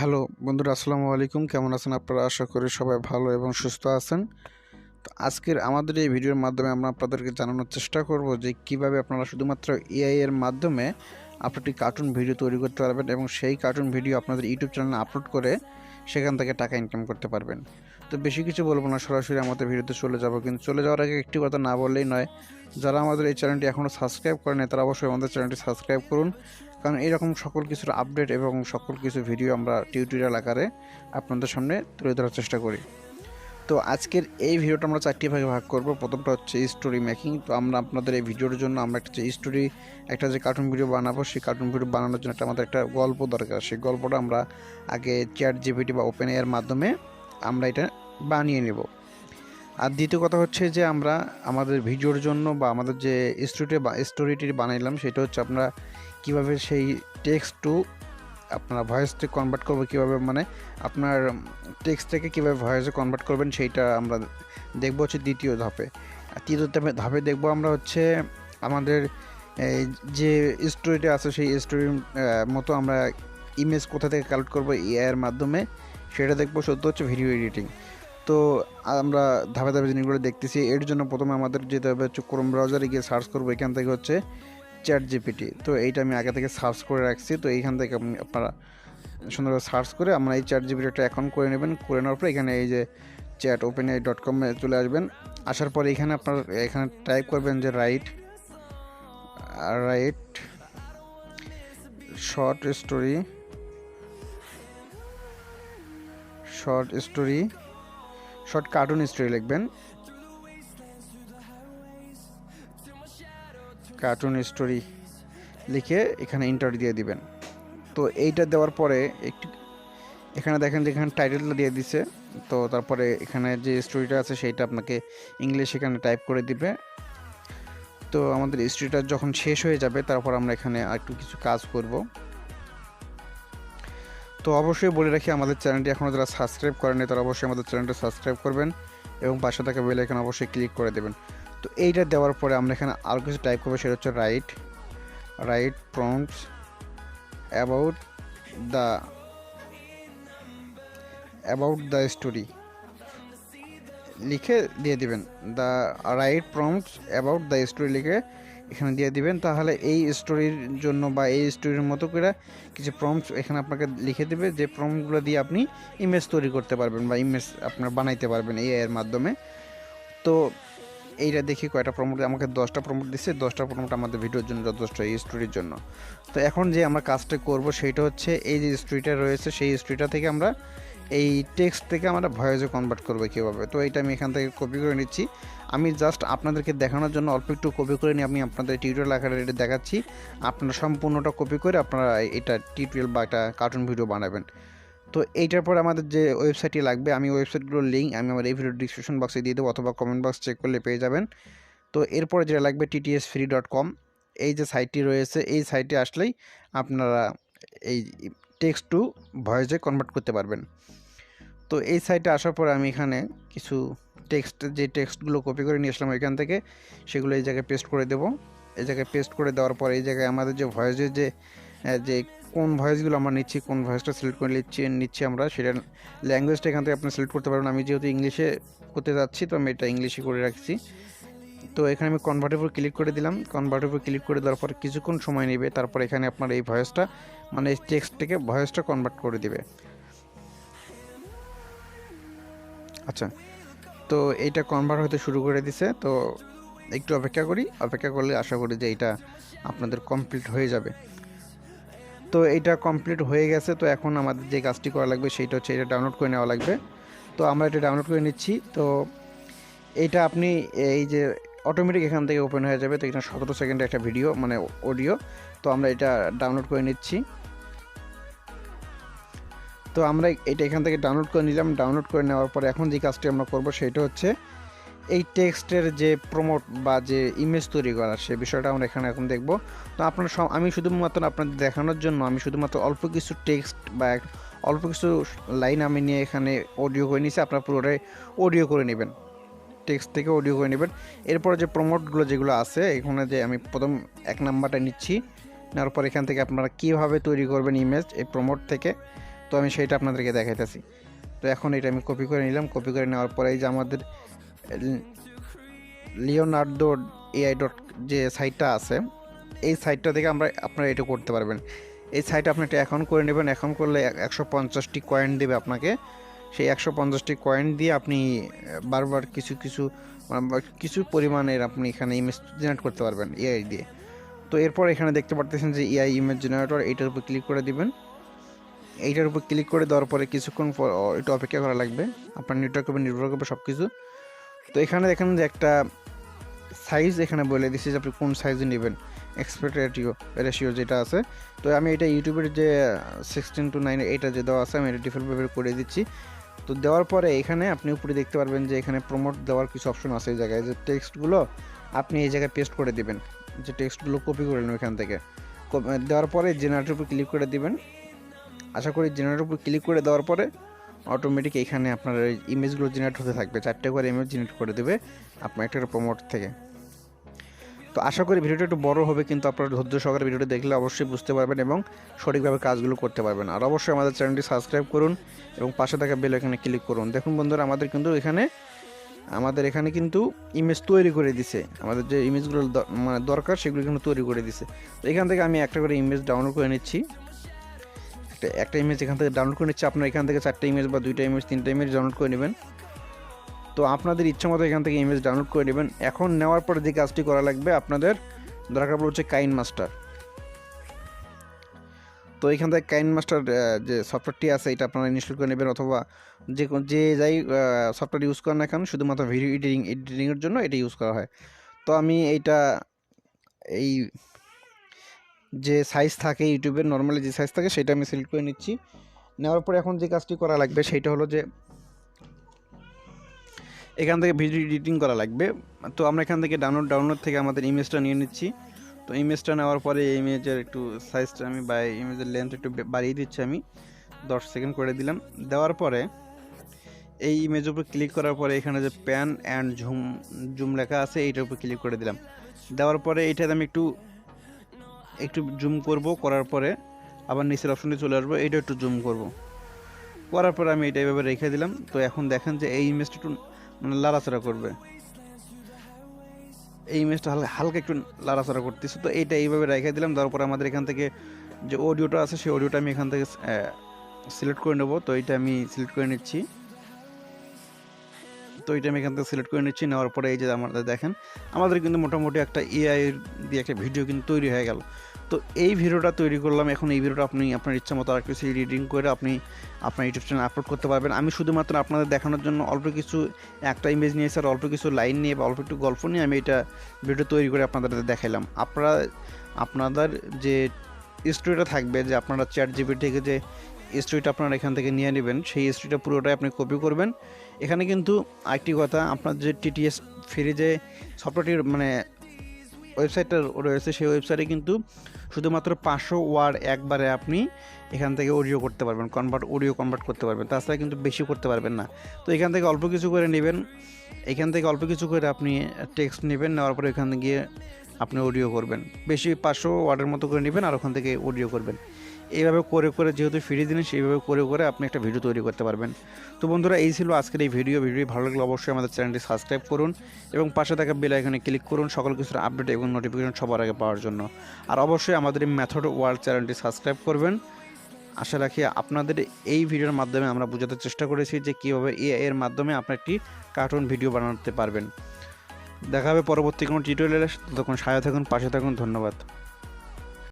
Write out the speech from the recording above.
Hello বন্ধুরা, আসসালামু আলাইকুম। কেমন আছেন আপনারা? আশা করি সবাই ভালো এবং সুস্থ আছেন। তো আজকের আমাদের এই ভিডিওর মাধ্যমে আমরা আপনাদেরকে জানানোর চেষ্টা করব যে কিভাবে আপনারা শুধুমাত্র এআই এর মাধ্যমে একটি কার্টুন ভিডিও তৈরি করতে পারবেন এবং সেই কার্টুন ভিডিও আপনাদের ইউটিউব চ্যানেলে আপলোড করে সেখান থেকে টাকা ইনকাম করতে পারবেন। তো বেশি কিছু বলবো না, সরাসরি আমাদের ভিডিওতে চলে যাব। কিন্তু চলে যাওয়ার আগে একটি কথা না বললেই নয়, যারা আমাদের এই চ্যানেলটি এখনও সাবস্ক্রাইব করেনি তারা অবশ্যই আমাদের চ্যানেলটি সাবস্ক্রাইব করুন, কারণ এরকম সকল কিছুর আপডেট এবং সকল কিছু ভিডিও আমরা টিউটোরিয়াল আকারে আপনাদের সামনে তুলে ধরার চেষ্টা করি। তো আজকের এই ভিডিওটা আমরা চারটি ভাগে ভাগ করব। প্রথমটা হচ্ছে স্টোরি মেকিং। তো আমরা আপনাদের এই ভিডিওর জন্য আমরা একটা যে কার্টুন ভিডিও বানাবো, সেই কার্টুন ভিডিও বানানোর জন্য আমাদের একটা গল্প দরকার। সেই গল্পটা আমরা আগে ChatGPT বা ওপেন এআই এর মাধ্যমে আমরা এটা বানিয়ে নেব। আর দ্বিতীয় কথা হচ্ছে যে আমরা আমাদের ভিডিওর জন্য বা আমাদের যে স্টোরিটি বানাইলাম, সেটা হচ্ছে আমরা কীভাবে সেই টেক্সট টু আপনারা ভয়েসে কনভার্ট করবো, কীভাবে মানে আপনার টেক্সটটাকে কীভাবে ভয়েসে কনভার্ট করবেন সেইটা আমরা দেখবো হচ্ছে দ্বিতীয় ধাপে। আর তৃতীয় ধাপে দেখবো আমরা হচ্ছে আমাদের এই যে স্টোরিটা আছে সেই স্টোরির মতো আমরা ইমেজ কোথা থেকে কালেক্ট করবো এআই এর মাধ্যমে, সেটা দেখবো। সত্য হচ্ছে ভিডিও এডিটিং। তো আমরা ধাপে ধাপে জিনিসগুলো দেখতেছি। এর জন্য প্রথমে আমাদের যেতে হবে হচ্ছে ক্রোম ব্রাউজারে গিয়ে সার্চ করবো, এখান থেকে হচ্ছে ChatGPT। তো এইটা আমি আগে থেকে সার্চ করে রাখছি। তো এইখান থেকে আপনারা সুন্দরভাবে সার্চ করে আমরা এই ChatGPTটা এখন করে নেবেন। করে নেওয়ার পর এখানে এই যে chat.openai.com চলে আসবেন। আসার পরে এখানে এখানে টাইপ করবেন যে right short story short cartoon story লিখবেন, কার্টুন স্টোরি লিখে এখানে ইন্টার দিয়ে দিবেন। তো এইটা দেওয়ার পরে একটু এখানে দেখেন যে এখানে টাইটেলটা দিয়ে দিছে। তো তারপরে এখানে যে স্টোরিটা আছে সেইটা আপনাকে ইংলিশ এখানে টাইপ করে দিবে। তো আমাদের স্টোরিটা যখন শেষ হয়ে যাবে তারপর আমরা এখানে আরেকটু কিছু কাজ করব। তো অবশ্যই বলে রাখি, আমাদের চ্যানেলটি এখনও যারা সাবস্ক্রাইব করেনি তারা অবশ্যই আমাদের চ্যানেলটা সাবস্ক্রাইব করবেন এবং পাশে থাকা বেল আইকন অবশ্যই ক্লিক করে দেবেন। তো এইটা দেওয়ার পরে আমরা এখানে আরও কিছু টাইপ করবো, সেটা হচ্ছে right prompts about the story লিখে দিয়ে দিবেন। The right prompts about the story লিখে এখানে দিয়ে দিবেন। তাহলে এই স্টোরির জন্য বা এই স্টোরির মতো করে কিছু প্রম্পটস এখানে আপনাকে লিখে দেবে, যে প্রম্পটগুলো দিয়ে আপনি ইমেজ তৈরি করতে পারবেন বা ইমেজ আপনার বানাইতে পারবেন এআই এর মাধ্যমে। তো এইটা দেখি কয়টা প্রম্পট আমাকে 10টা প্রম্পট দিচ্ছে। 10টা প্রম্পট আমাদের ভিডিওর জন্য যথেষ্ট, এই স্টোরির জন্য। তো এখন যে আমরা কাজটা করব সেইটা হচ্ছে এই যে স্টোরিটা রয়েছে সেই স্টোরিটা থেকে আমরা এই টেক্সট থেকে আমরা ভয়েসে কনভার্ট করবো কীভাবে। তো এইটা আমি এখান থেকে কপি করে নিচ্ছি। আমি জাস্ট আপনাদেরকে দেখানোর জন্য অল্প একটু কপি করে নিয়ে আমি আপনাদের টিউটোরিয়াল আকারে এটা দেখাচ্ছি। আপনারা সম্পূর্ণটা কপি করে আপনারা এটা টিউটোরিয়াল বা একটা কার্টুন ভিডিও বানাবেন। তো এইটার পর আমাদের যে ওয়েবসাইটটি লাগবে, আমি ওয়েবসাইটগুলোর লিঙ্ক আমি আমার এই ভিডিও ডিসক্রিপশন বক্সে দিয়ে দেবো অথবা কমেন্ট বক্স চেক করলে পেয়ে যাবেন। তো এরপরে যেটা লাগবে ttsfree.com, এই যে সাইটটি রয়েছে এই সাইটে আসলেই আপনারা এই টেক্সট টু ভয়েসে কনভার্ট করতে পারবেন। তো এই সাইটে আসার পরে আমি এখানে কিছু টেক্সটগুলো কপি করে নিয়ে আসলাম এখান থেকে, সেগুলো এই জায়গায় পেস্ট করে দেবো। এই জায়গায় পেস্ট করে দেওয়ার পরে এই জায়গায় আমাদের যে ভয়েসের যে কোন ভয়েসগুলো আমরা নিচ্ছি, কোন ভয়েসটা সিলেক্ট করে নিচ্ছি আমরা, সেটা ল্যাঙ্গুয়েজটা এখান থেকে আপনি সিলেক্ট করতে পারবেন। আমি যেহেতু ইংলিশে করতে যাচ্ছি তো আমি এটা ইংলিশে করে রাখছি। তো এখানে আমি কনভার্টের উপর ক্লিক করে দিলাম। কনভার্টের উপর ক্লিক করে দেওয়ার পর কিছুক্ষণ সময় নেবে, তারপর এখানে আপনার এই ভয়েসটা মানে এই টেক্সট থেকে ভয়েসটা কনভার্ট করে দিবে। আচ্ছা, তো এইটা কনভার্ট হতে শুরু করে দিছে। তো একটু অপেক্ষা করলে আশা করি যে এইটা আপনাদের কমপ্লিট হয়ে যাবে। তো এইটা কমপ্লিট হয়ে গেছে। তো এখন আমাদের যে কাজটি করা লাগবে সেইটা হচ্ছে এটা ডাউনলোড করে নেওয়া লাগবে। তো আমরা এটা ডাউনলোড করে নিচ্ছি। তো এইটা আপনি এই যে অটোমেটিক এখান থেকে ওপেন হয়ে যাবে। তো এখানে 17 সেকেন্ডের একটা ভিডিও মানে অডিও। তো আমরা এটা ডাউনলোড করে নিচ্ছি। তো আমরা এটা এখান থেকে ডাউনলোড করে নিলাম। ডাউনলোড করে নেওয়ার পরে এখন যে কাজটি আমরা করব সেটা হচ্ছে এই টেক্সটের যে প্রমোট বা যে ইমেজ তৈরি করা সে বিষয়টা আমরা এখানে এখন দেখব। তো আপনারা আমি শুধুমাত্র আপনাদের দেখানোর জন্য আমি শুধুমাত্র অল্প কিছু টেক্সট বা অল্প কিছু লাইন আমি নিয়ে এখানে অডিও করে নিয়েছি। আপনারা পুরোটাই অডিও করে নেবেন, টেক্সট থেকে অডিও করে নেবেন। এরপর যে প্রমোটগুলো যেগুলো আছে এখানে যে আমি প্রথম 1 নাম্বারটা নিচ্ছি, নেওয়ার পর এখান থেকে আপনারা কীভাবে তৈরি করবেন ইমেজ এই প্রমোট থেকে তো আমি সেইটা আপনাদেরকে দেখাইতেছি। তো এখন এটা আমি কপি করে নিলাম। কপি করে নেওয়ার পরে এই যে আমাদের লিওনার্দো এআই ডট যে সাইটটা আছে, এই সাইটটা থেকে আপনারা এটা করতে পারবেন। এই সাইটে আপনি একটা অ্যাকাউন্ট করে নেবেন। অ্যাকাউন্ট করলে 150টি কয়েন দেবে আপনাকে। সেই 150টি কয়েন দিয়ে আপনি বারবার কিছু পরিমাণের আপনি এখানে ইমেজ জেনারেট করতে পারবেন এআই দিয়ে। তো এরপর এখানে দেখতে পারতেছেন যে এআই ইমেজ জেনারেটর, এইটার উপর ক্লিক করে দিবেন। এইটার উপর ক্লিক করে দেওয়ার পরে কিছুক্ষণ পর এটা অপেক্ষা করা লাগবে। আপনার নেটওয়ার্কের উপর নির্ভর করবে সব কিছু। তো এখানে দেখেন যে একটা সাইজ এখানে বলে দিচ্ছি যে আপনি কোন সাইজে নেবেন, এক্সপেক্ট রেশিও যেটা আছে। তো আমি এটা ইউটিউবের যে 16:9 এটা যে দেওয়া আছে আমি এটা ডিফল্টভাবে করে দিচ্ছি। তো দেওয়ার পরে এখানে আপনি উপরে দেখতে পারবেন যে এখানে প্রমোট দেওয়ার কিছু অপশন আছে। এই জায়গায় যে টেক্সটগুলো আপনি এই জায়গায় পেস্ট করে দিবেন, যে টেক্সটগুলো কপি করে নেবেন এখান থেকে। দেওয়ার পরে জেনারেটর উপর ক্লিক করে দিবেন। আশা করি জেনারেটর উপর ক্লিক করে দেওয়ার পরে অটোমেটিক এখানে আপনার ইমেজগুলো জেনারেট হতে থাকবে। 4টে করে ইমেজ জেনারেট করে দেবে আপনার একটা প্রমোট থেকে। তো আশা করি ভিডিওটা একটু বড় হবে, কিন্তু আপনারা ধৈর্য সহকারে ভিডিওটা দেখলে অবশ্যই বুঝতে পারবেন এবং সঠিকভাবে কাজগুলো করতে পারবেন। আর অবশ্যই আমাদের চ্যানেলটি সাবস্ক্রাইব করুন এবং পাশে থাকা বেল আইকনে ক্লিক করুন। দেখুন বন্ধুরা, আমাদের এখানে কিন্তু ইমেজ তৈরি করে দিছে। আমাদের যে ইমেজগুলো মানে দরকার সেগুলো কিন্তু তৈরি করে দিছে। তো এখান থেকে আমি একটা করে ইমেজ ডাউনলোড করে নিচ্ছি। একটা ইমেজ এখান থেকে ডাউনলোড করে নিচ্ছি। আপনার এখান থেকে 4টে ইমেজ বা 2টা ইমেজ 3টা ইমেজ ডাউনলোড করে নেবেন। তো আপনাদের ইচ্ছা মতো এখান থেকে ইমেজ ডাউনলোড করে নেবেন। এখন নেওয়ার পরে যে কাজটি করা লাগবে, আপনাদের দরকার হচ্ছে কাইন মাস্টার। তো এখান থেকে কাইন মাস্টার যে সফটওয়্যারটি আছে এটা আপনারা ইনস্টল করে নেবেন, অথবা যে যাই সফটওয়্যার ইউজ করেন না কেন, শুধুমাত্র ভিডিও এডিটিংয়ের জন্য এটা ইউজ করা হয়। তো আমি এই যে সাইজ থাকে ইউটিউবের নর্মালি যে সাইজ থাকে সেটা আমি সিলেক্ট করে নিচ্ছি। নেওয়ার পরে এখন যে কাজটি করা লাগবে সেইটা হলো যে এখান থেকে ভিডিও এডিটিং করা লাগবে। তো আমরা এখান থেকে ডাউনলোড থেকে আমাদের ইমেজটা নিয়ে নিচ্ছি। তো ইমেজটা নেওয়ার পরে এই ইমেজের একটু সাইজটা আমি বা ইমেজের লেন্থ একটু বাড়িয়ে দিচ্ছি। আমি 10 সেকেন্ড করে দিলাম। দেওয়ার পরে এই ইমেজের উপর ক্লিক করার পরে এখানে যে প্যান অ্যান্ড জুম লেখা আছে এইটার উপর ক্লিক করে দিলাম। দেওয়ার পরে এইটাতে আমি একটু জুম করব, করার পরে আবার নিচের অপশনে চলে আসবো, এইটা একটু জুম করব, করার পরে আমি এটা এভাবে রেখে দিলাম। তো এখন দেখেন যে এই ইমেজটা একটু মানে লাড়াচাড়া করবে, এই ইমেজটা হালকা একটু লাড়াচাড়া করতেছে। তো এইটা এইভাবে রেখে দিলাম। তারপর আমাদের এখান থেকে যে অডিওটা আছে সেই অডিওটা আমি এখান থেকে সিলেক্ট করে নেব। তো এইটা আমি সিলেক্ট করে নিচ্ছি। নেওয়ার পরে এই যে আমাদের দেখেন আমাদের কিন্তু মোটামুটি একটা এআই দিয়ে একটা ভিডিও কিন্তু তৈরি হয়ে গেল। তো এই ভিডিওটা তৈরি করলাম। এখন এই ভিডিওটা আপনি আপনার ইচ্ছা মতো আর কিছু এডিটিং করে আপনি আপনার ইউটিউব চ্যানেলে আপলোড করতে পারবেন। আমি শুধুমাত্র আপনাদের দেখানোর জন্য অল্প কিছু একটা ইমেজ নিয়ে স্যার অল্প কিছু লাইন নিয়ে বা অল্প একটু গল্প নিয়ে আমি এটা ভিডিও তৈরি করে আপনাদের দেখাইলাম। আপনাদের যে স্টোরিটা থাকবে, যে আপনারা ChatGPT থেকে যে স্টোরিটা আপনারা এখান থেকে নিয়ে নেবেন, সেই স্টোরিটা পুরোটাই আপনি কপি করবেন। এখানে কিন্তু আরেকটি কথা, আপনার যে টিটিএস ফ্রি যে সফটওয়্যারটির মানে ওয়েবসাইটটা রয়েছে, সেই ওয়েবসাইটে কিন্তু শুধুমাত্র 500 ওয়ার্ড একবারে আপনি এখান থেকে অডিও করতে পারবেন, কনভার্ট করতে পারবেন। তাছাড়া কিন্তু বেশি করতে পারবেন না। তো এখান থেকে অল্প কিছু করে নেবেন, এখান থেকে অল্প কিছু করে আপনি টেক্সট নেবেন, নেওয়ার পরে এখানে গিয়ে আপনি অডিও করবেন। বেশি 500 ওয়ার্ডের মতো করে নেবেন আর ওখান থেকে অডিও করবেন। এইভাবে করে যেহেতু ফ্রি দিন, সেইভাবে করে আপনি একটা ভিডিও তৈরি করতে পারবেন। তো বন্ধুরা, এই ছিল আজকের এই ভিডিও ভালো লাগলে অবশ্যই আমাদের চ্যানেলটি সাবস্ক্রাইব করুন এবং পাশে থাকা বেল আইকনে ক্লিক করুন সকল কিছুর আপডেট এবং নোটিফিকেশন সবার আগে পাওয়ার জন্য। আর অবশ্যই আমাদের এই মেথড ওয়ার্ল্ড চ্যানেলটি সাবস্ক্রাইব করবেন। আশা রাখি আপনাদের এই ভিডিওর মাধ্যমে আমরা বোঝাতে চেষ্টা করেছি যে কীভাবে এআই এর মাধ্যমে আপনি একটি কার্টুন ভিডিও বানাতে পারবেন। দেখা হবে পরবর্তী কোনো টিউটোরিয়ালে। ততক্ষণ সাথে থাকুন, পাশে থাকুন। ধন্যবাদ।